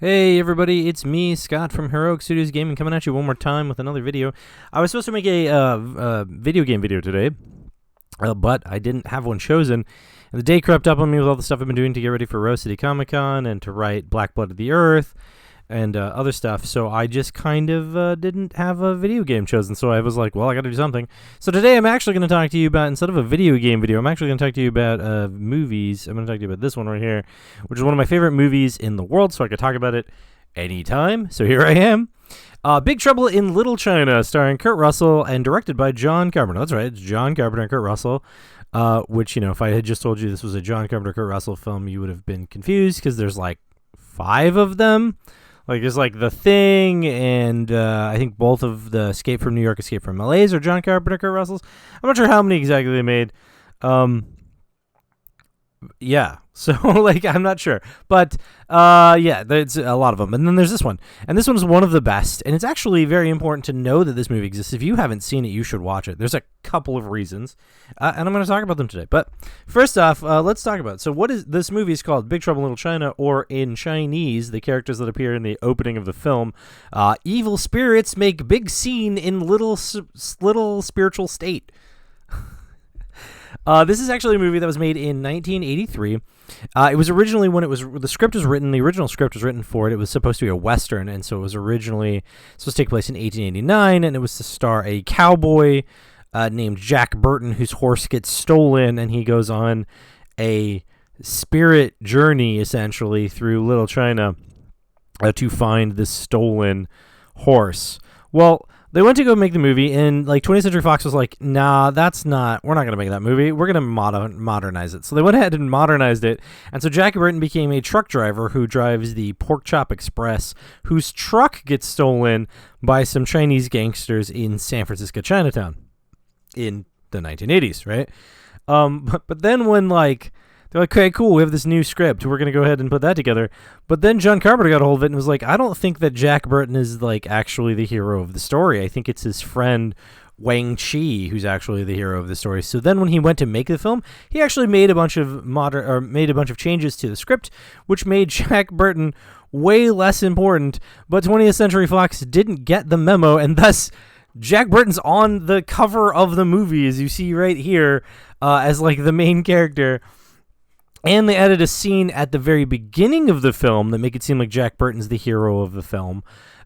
Hey everybody, it's me, Scott from Heroic Studios Gaming, coming at you one more time with another video. I was supposed to make a video game video today, but I didn't have one chosen. And the day crept up on me with all the stuff I've been doing to get ready for Rose City Comic Con and to write Black Blood of the Earth and other stuff. So I just kind of didn't have a video game chosen. So I was like, well, I got to do something. So today I'm actually going to talk to you about, instead of a video game video, I'm actually going to talk to you about movies. I'm going to talk to you about this one right here, which is one of my favorite movies in the world. So I could talk about it anytime. So here I am. Big Trouble in Little China, starring Kurt Russell and directed by John Carpenter. That's right, it's John Carpenter and Kurt Russell. Which, you know, if I had just told you this was a John Carpenter, Kurt Russell film, you would have been confused because there's like 5 of them. Like, there's like The Thing, and I think both of the Escape from New York, Escape from LA's are John Carpenter, Kurt Russell's. I'm not sure how many exactly they made. Yeah, so like I'm not sure, but yeah, there's a lot of them, and then there's this one, and this one's one of the best, and it's actually very important to know that this movie exists. If you haven't seen it, you should watch it. There's a couple of reasons, and I'm going to talk about them today. But first off, let's talk about it. So what is this movie? Is called Big Trouble in Little China, or in Chinese, the characters that appear in the opening of the film, evil spirits make big scene in little spiritual state. This is actually a movie that was made in 1983. It was originally, when the script was written, the original script was written for it. It was supposed to be a Western, and so it was originally supposed to take place in 1889, and it was to star a cowboy named Jack Burton, whose horse gets stolen, and he goes on a spirit journey, essentially, through Little China to find this stolen horse. Well, they went to go make the movie, and like 20th Century Fox was like, nah, we're not going to make that movie. We're going to modernize it. So they went ahead and modernized it. And so Jackie Burton became a truck driver who drives the Pork Chop Express, whose truck gets stolen by some Chinese gangsters in San Francisco Chinatown in the 1980s, right? But then when they're like, okay, cool, we have this new script, we're going to go ahead and put that together. But then John Carpenter got a hold of it and was like, I don't think that Jack Burton is like actually the hero of the story. I think it's his friend Wang Chi who's actually the hero of the story. So then when he went to make the film, he actually made a bunch of changes to the script, which made Jack Burton way less important. But 20th Century Fox didn't get the memo, and thus Jack Burton's on the cover of the movie, as you see right here, as like the main character. And they added a scene at the very beginning of the film that make it seem like Jack Burton's the hero of the film.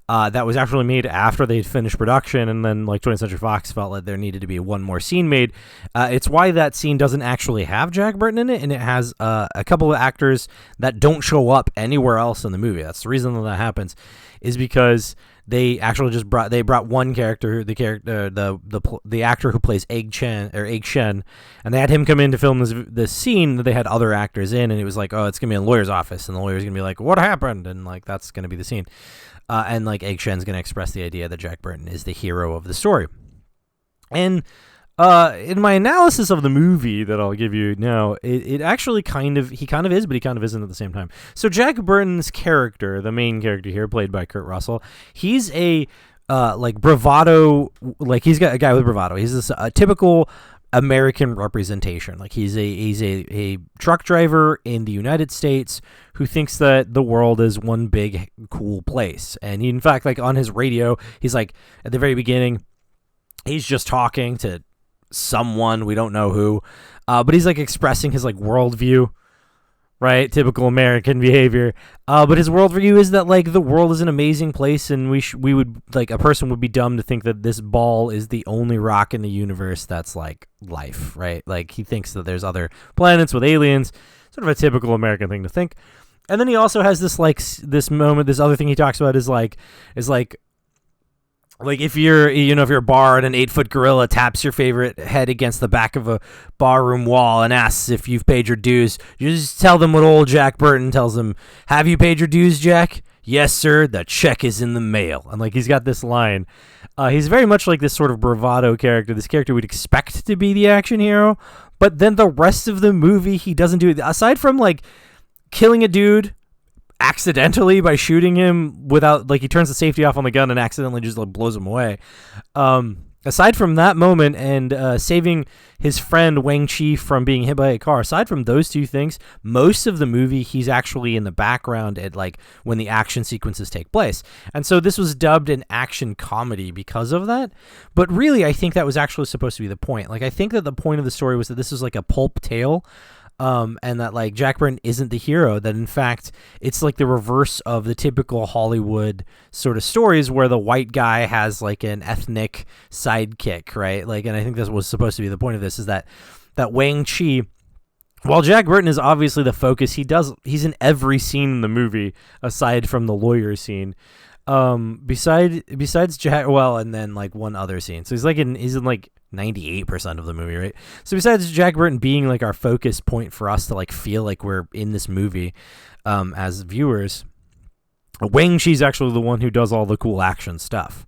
That was actually made after they'd finished production, and then like 20th Century Fox felt like there needed to be one more scene made. It's why that scene doesn't actually have Jack Burton in it, and it has a couple of actors that don't show up anywhere else in the movie. That's the reason that happens, is because they actually just brought one character, the actor who plays Egg Shen, and they had him come in to film this scene that they had other actors in, and it was like, oh, it's gonna be in a lawyer's office, and the lawyer's gonna be like, what happened, and like that's gonna be the scene, and like Egg Shen's gonna express the idea that Jack Burton is the hero of the story. And in my analysis of the movie that I'll give you now, it actually he kind of is, but he kind of isn't at the same time. So Jack Burton's character, the main character here, played by Kurt Russell, he's a like bravado, like he's got a guy with bravado. He's a typical American representation. Like he's a truck driver in the United States who thinks that the world is one big cool place. And he, in fact, like on his radio, he's like at the very beginning, he's just talking to someone, we don't know who, but he's like expressing his like worldview, right? Typical American behavior. But his worldview is that like the world is an amazing place, and we would like, a person would be dumb to think that this ball is the only rock in the universe that's like life, right? Like he thinks that there's other planets with aliens, sort of a typical American thing to think. And then he also has this like this other thing he talks about is like if you're a bar and an 8-foot gorilla taps your favorite head against the back of a barroom wall and asks if you've paid your dues, you just tell them what old Jack Burton tells him. Have you paid your dues, Jack? Yes, sir. The check is in the mail. And like he's got this line. He's very much like this sort of bravado character, this character we'd expect to be the action hero. But then the rest of the movie, he doesn't do it. Aside from like killing a dude accidentally by shooting him without, like, he turns the safety off on the gun and accidentally just like blows him away. aside from that moment and saving his friend Wang Chi from being hit by a car, aside from those two things, most of the movie he's actually in the background at like when the action sequences take place. And so this was dubbed an action comedy because of that. But really, I think that was actually supposed to be the point. Like, I think that the point of the story was that this was like a pulp tale. And that like Jack Burton isn't the hero, that in fact it's like the reverse of the typical Hollywood sort of stories where the white guy has like an ethnic sidekick, right? Like, and I think this was supposed to be the point of this, is that Wang Chi, while Jack Burton is obviously the focus, he's in every scene in the movie aside from the lawyer scene. Besides Jack, well, and then like one other scene. So he's in like 98% of the movie, right? So besides Jack Burton being like our focus point for us to like feel like we're in this movie, as viewers, Wang Chi's actually the one who does all the cool action stuff.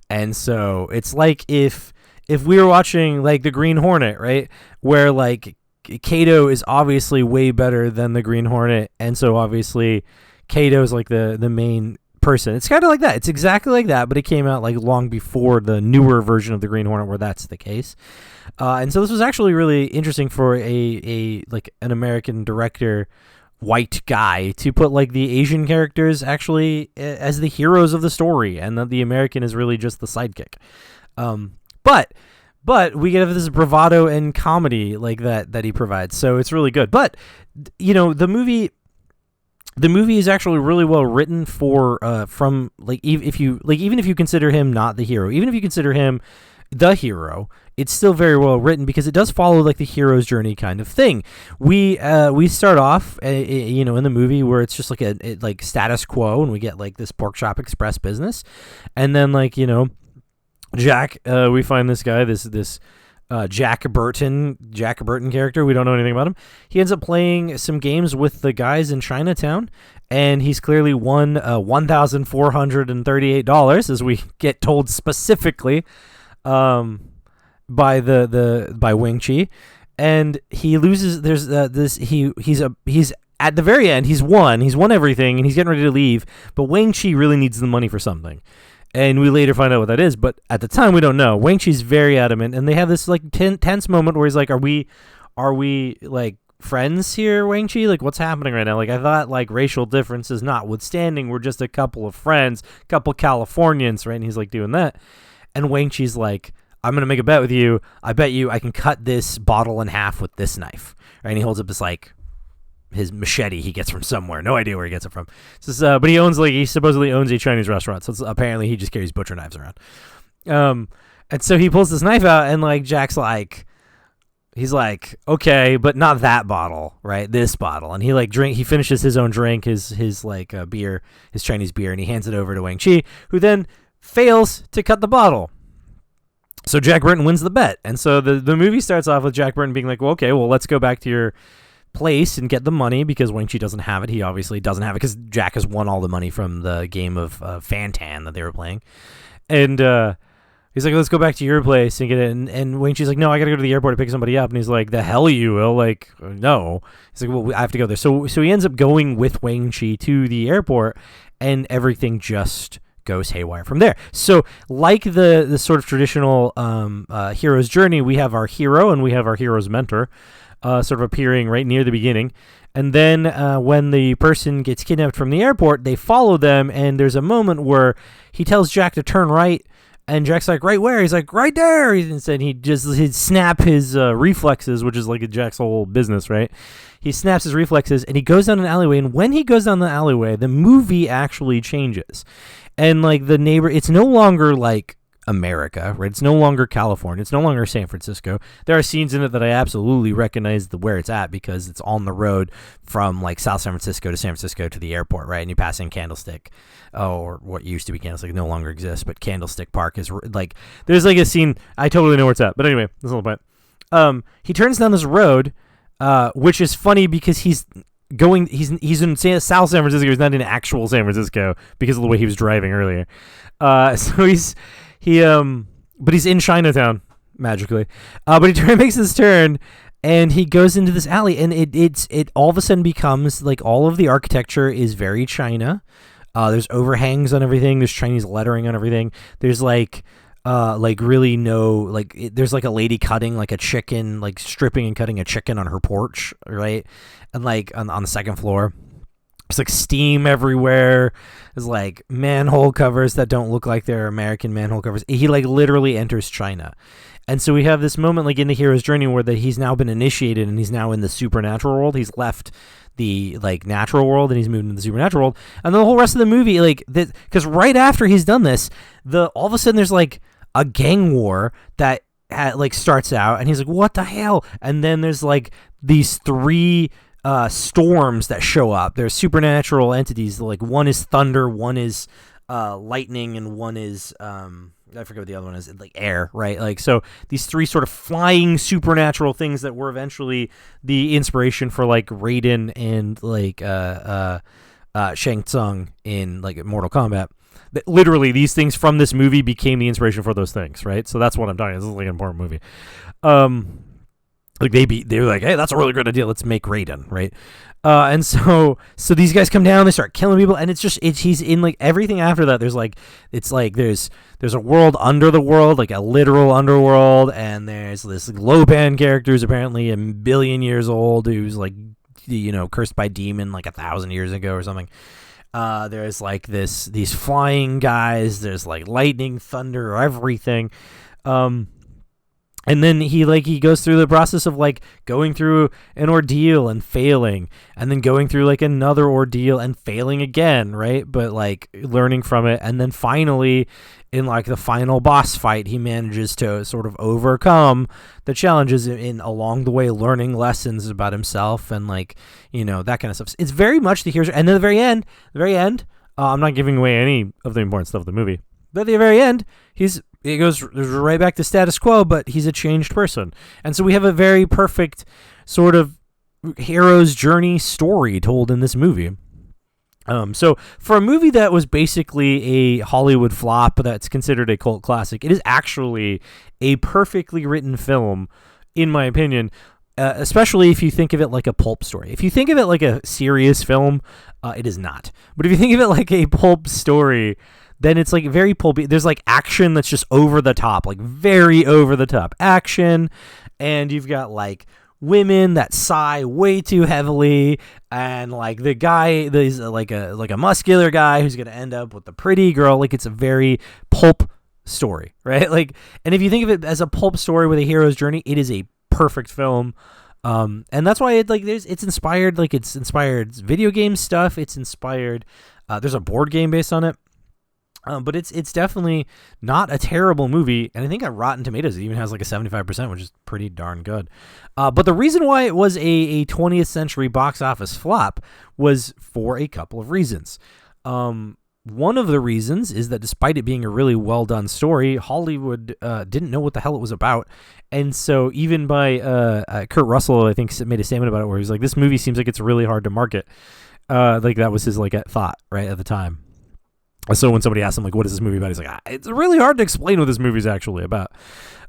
And so it's like if we were watching like the Green Hornet, right, where like Kato is obviously way better than the Green Hornet, and so obviously Kato's like the main person. It's kind of like that. It's exactly like that, but it came out like long before the newer version of the Green Hornet where that's the case. And so this was actually really interesting for a like an American director, white guy, to put like the Asian characters actually as the heroes of the story, and that the American is really just the sidekick. But we get this bravado and comedy like that he provides, so it's really good. But you know, the movie is actually really well written for from like even if you consider him not the hero, even if you consider him the hero, it's still very well written because it does follow like the hero's journey kind of thing. We start off you know, in the movie where it's just like like status quo, and we get like this Pork Chop Express business, and then like, you know, Jack, we find this guy, this Jack Burton character. We don't know anything about him. He ends up playing some games with the guys in Chinatown, and he's clearly won $1,438, as we get told specifically by Wang Chi, and he loses. There's he's at the very end. He's won everything, and he's getting ready to leave. But Wang Chi really needs the money for something. And we later find out what that is, but at the time we don't know. Wang Chi's very adamant, and they have this like tense moment where he's like, "Are we like friends here, Wang Chi? Like, what's happening right now? Like, I thought like racial differences notwithstanding, we're just a couple of friends, couple Californians, right?" And he's like doing that, and Wang Chi's like, "I'm gonna make a bet with you. I bet you I can cut this bottle in half with this knife." Right? And he holds up this like his machete he gets from somewhere. No idea where he gets it from. But he supposedly owns a Chinese restaurant, so apparently he just carries butcher knives around. And so he pulls this knife out, and like Jack's like, he's like, okay, but not that bottle, right? This bottle. And he finishes his own drink, his like beer, his Chinese beer, and he hands it over to Wang Chi, who then fails to cut the bottle. So Jack Burton wins the bet. And so the movie starts off with Jack Burton being like, well, okay, well, let's go back to your place and get the money, because Wang Chi doesn't have it. He obviously doesn't have it because Jack has won all the money from the game of Fantan that they were playing. And he's like, let's go back to your place and get it. And Wang Chi's like, no, I got to go to the airport to pick somebody up. And he's like, the hell you will. Like, no. He's like, well, I have to go there. So he ends up going with Wang Chi to the airport, and everything just goes haywire from there. So like the sort of traditional hero's journey, we have our hero and we have our hero's mentor sort of appearing right near the beginning. And then when the person gets kidnapped from the airport, they follow them, and there's a moment where he tells Jack to turn right, and Jack's like, right where? He's like, right there. Instead, he'd snap his reflexes, which is like Jack's whole business, right? He snaps his reflexes, and he goes down an alleyway, and when he goes down the alleyway, the movie actually changes. And like it's no longer like America, right? It's no longer California. It's no longer San Francisco. There are scenes in it that I absolutely recognize where it's at, because it's on the road from like South San Francisco to San Francisco to the airport, right? And you pass in Candlestick, or what used to be Candlestick, no longer exists, but Candlestick Park is like, there's like a scene, I totally know where it's at. But anyway, that's the point. He turns down this road, which is funny because he's in South San Francisco. He's not in actual San Francisco because of the way he was driving earlier. So but he's in Chinatown magically. But he makes this turn, and he goes into this alley, and it all of a sudden becomes like all of the architecture is very China. There's overhangs on everything. There's Chinese lettering on everything. There's like like really no, like there's like a lady cutting like a chicken, like stripping and cutting a chicken on her porch, right? And like on the second floor, there's like steam everywhere. There's like manhole covers that don't look like they're American manhole covers. He like literally enters China. And so we have this moment like in the hero's journey where that he's now been initiated and he's now in the supernatural world. He's left the like natural world and he's moved into the supernatural world. And then the whole rest of the movie, like, because right after he's done this, all of a sudden there's like a gang war that like starts out, and he's like, what the hell? And then there's like these three storms that show up. There's supernatural entities. Like one is thunder, one is lightning, and one is I forget what the other one is, like air, right? Like, so these three sort of flying supernatural things that were eventually the inspiration for like Raiden and like Shang Tsung in like Mortal Kombat. That literally these things from this movie became the inspiration for those things, right? So that's what I'm talking about. This is like an important movie. Like they were like, hey, that's a really good idea. Let's make Raiden, right? And so these guys come down, they start killing people, and he's in like everything after that. There's like, it's like there's a world under the world, like a literal underworld, and there's this Lopan character who's apparently a billion years old, who's like, you know, cursed by demon like 1,000 years ago or something. There's like these flying guys. There's like lightning, thunder, everything. And then he goes through the process of like going through an ordeal and failing, and then going through like another ordeal and failing again, right? But like learning from it, and then finally in like the final boss fight, he manages to sort of overcome the challenges in along the way, learning lessons about himself and like, you know, that kind of stuff. It's very much the hero's, and then the very end, I'm not giving away any of the important stuff of the movie, but at the very end, it goes right back to status quo, but he's a changed person. And so we have a very perfect sort of hero's journey story told in this movie. So for a movie that was basically a Hollywood flop that's considered a cult classic, it is actually a perfectly written film, in my opinion, especially if you think of it like a pulp story. If you think of it like a serious film, it is not. But if you think of it like a pulp story, then it's like very pulpy. There's like action that's just over the top, like very over the top action. And you've got like women that sigh way too heavily, and like the guy, there's like a muscular guy who's going to end up with the pretty girl. Like it's a very pulp story, right? Like, and if you think of it as a pulp story with a hero's journey, it is a perfect film. And that's why it's inspired video game stuff. It's inspired, there's a board game based on it. But it's definitely not a terrible movie, and I think on Rotten Tomatoes it even has like a 75%, which is pretty darn good. But the reason why it was a 20th century box office flop was for a couple of reasons. One of the reasons is that despite it being a really well done story, Hollywood didn't know what the hell it was about, and so even by Kurt Russell, I think, made a statement about it where he's like, "This movie seems like it's really hard to market." Like that was his thought right at the time. So when somebody asked him, like, what is this movie about? He's like, it's really hard to explain what this movie's actually about.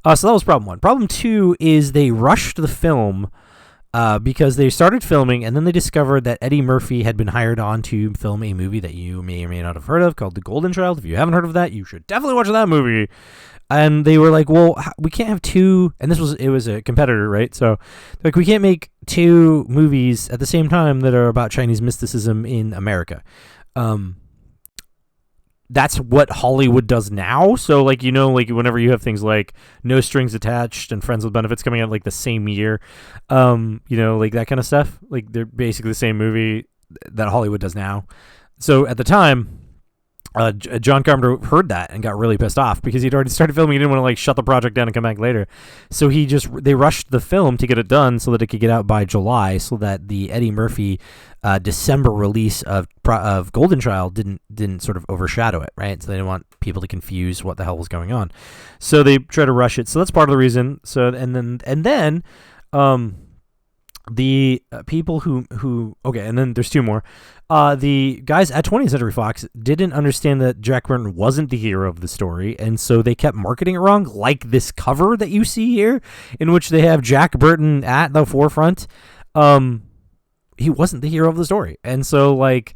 So that was problem one. Problem two is they rushed the film because they started filming, and then they discovered that Eddie Murphy had been hired on to film a movie that you may or may not have heard of called The Golden Child. If you haven't heard of that, you should definitely watch that movie. And they were like, well, we can't have two, and it was a competitor, right? So like, we can't make two movies at the same time that are about Chinese mysticism in America. That's what Hollywood does now. So like, you know, like whenever you have things like No Strings Attached and Friends with Benefits coming out like the same year, you know, like that kind of stuff, like they're basically the same movie that Hollywood does now. So at the time, John Carpenter heard that and got really pissed off because he'd already started filming. He didn't want to like shut the project down and come back later. So they rushed the film to get it done so that it could get out by July, so that the Eddie Murphy December release of Golden Child didn't sort of overshadow it, right? So they didn't want people to confuse what the hell was going on. So they try to rush it. So that's part of the reason. So and then the people who okay, and then there's two more. The guys at 20th Century Fox didn't understand that Jack Burton wasn't the hero of the story, and so they kept marketing it wrong, like this cover that you see here, in which they have Jack Burton at the forefront. He wasn't the hero of the story, and so like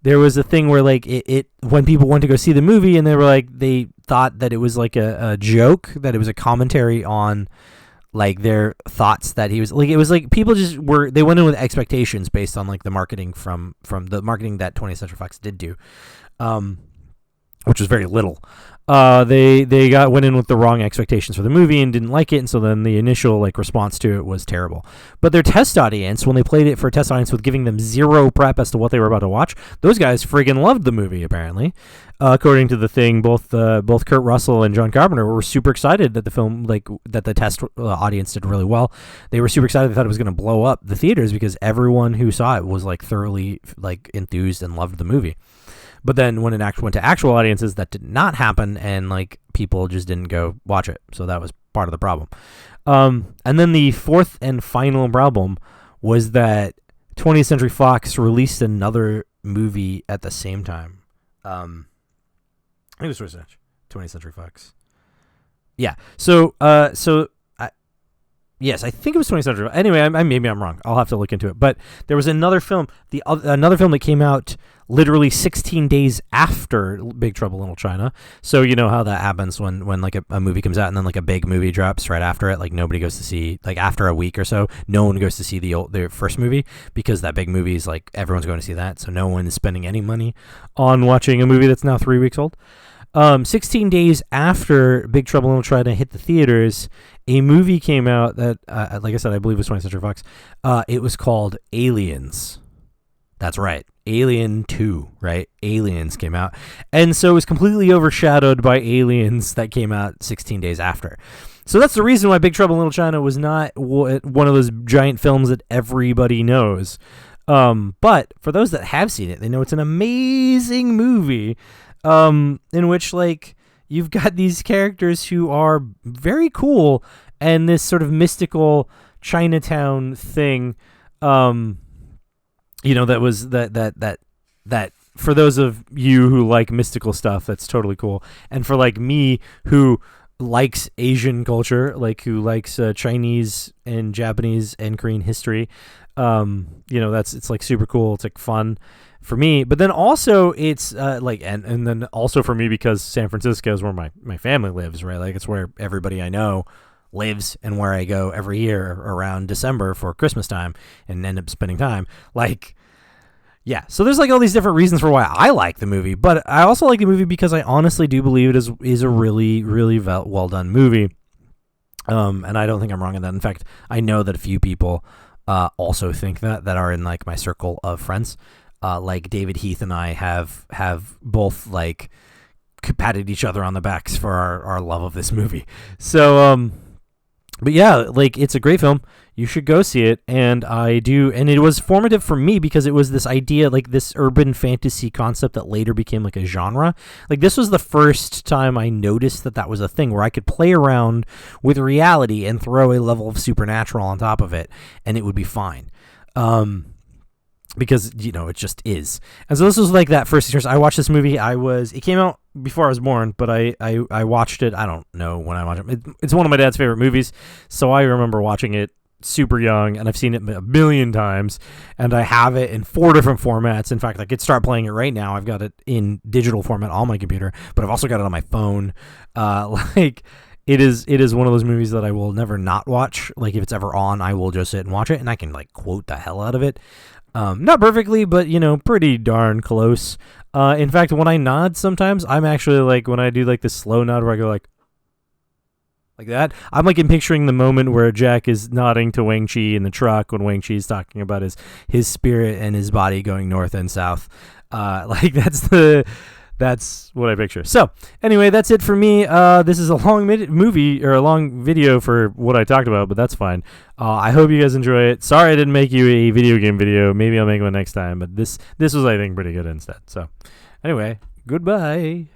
there was a thing where like it when people went to go see the movie and they were like they thought that it was like a joke, that it was a commentary on like their thoughts that he was like, it was like people just they went in with expectations based on like the marketing from the marketing that 20th Century Fox did do, which was very little. They went in with the wrong expectations for the movie and didn't like it, and so then the initial like response to it was terrible. But their test audience, when they played it for a test audience with giving them zero prep as to what they were about to watch, those guys friggin' loved the movie. Apparently, according to the thing, both Kurt Russell and John Carpenter were super excited that the film, like that the test audience did really well. They were super excited. They thought it was going to blow up the theaters because everyone who saw it was like thoroughly like enthused and loved the movie. But then when it went to actual audiences, that did not happen, and like people just didn't go watch it. So that was part of the problem. And then the fourth and final problem was that 20th Century Fox released another movie at the same time. I think it was 20th Century Fox. Yeah. Yes, I think it was 20th Century. Anyway, maybe I'm wrong. I'll have to look into it. But there was another film, another film that came out literally 16 days after Big Trouble in Little China. So you know how that happens when like a movie comes out and then like a big movie drops right after it. Like nobody goes to see, like after a week or so, no one goes to see the first movie because that big movie is like everyone's going to see that. So no one is spending any money on watching a movie that's now 3 weeks old. 16 days after Big Trouble in Little China hit the theaters, a movie came out that, like I said, I believe was 20th Century Fox. It was called Aliens. That's right. Alien 2, right? Aliens came out. And so it was completely overshadowed by Aliens that came out 16 days after. So that's the reason why Big Trouble in Little China was not one of those giant films that everybody knows. But for those that have seen it, they know it's an amazing movie. In which like you've got these characters who are very cool and this sort of mystical Chinatown thing, that was that for those of you who like mystical stuff, that's totally cool. And for like me who likes Asian culture, like who likes Chinese and Japanese and Korean history, it's like super cool. It's like fun for me, but then also it's and then also for me because San Francisco is where my family lives, right? Like it's where everybody I know lives and where I go every year around December for Christmas time and end up spending time. Like, yeah, so there's like all these different reasons for why I like the movie, but I also like the movie because I honestly do believe it is a really, really well done movie. And I don't think I'm wrong in that. In fact, I know that a few people also think that are in like my circle of friends. Like David Heath and I have both like patted each other on the backs for our love of this movie. So, but yeah, like it's a great film. You should go see it. And I do. And it was formative for me because it was this idea, like this urban fantasy concept that later became like a genre. Like this was the first time I noticed that was a thing where I could play around with reality and throw a level of supernatural on top of it and it would be fine. Because, it just is. And so this was like that first experience. I watched this movie. It came out before I was born, but I watched it. I don't know when I watched it. It's one of my dad's favorite movies. So I remember watching it super young, and I've seen it a million times, and I have it in 4 different formats. In fact, I could start playing it right now. I've got it in digital format on my computer, but I've also got it on my phone. It is one of those movies that I will never not watch. Like if it's ever on, I will just sit and watch it, and I can like quote the hell out of it. Not perfectly, but, pretty darn close. In fact, when I nod sometimes, I'm actually like, when I do like this slow nod where I go like that, I'm like picturing the moment where Jack is nodding to Wang Chi in the truck when Wang Chi is talking about his spirit and his body going north and south. That's what I picture. So anyway, that's it for me. This is a long movie or a long video for what I talked about, but that's fine. I hope you guys enjoy it. Sorry I didn't make you a video game video. Maybe I'll make one next time, but this was, I think, pretty good instead. So anyway, goodbye.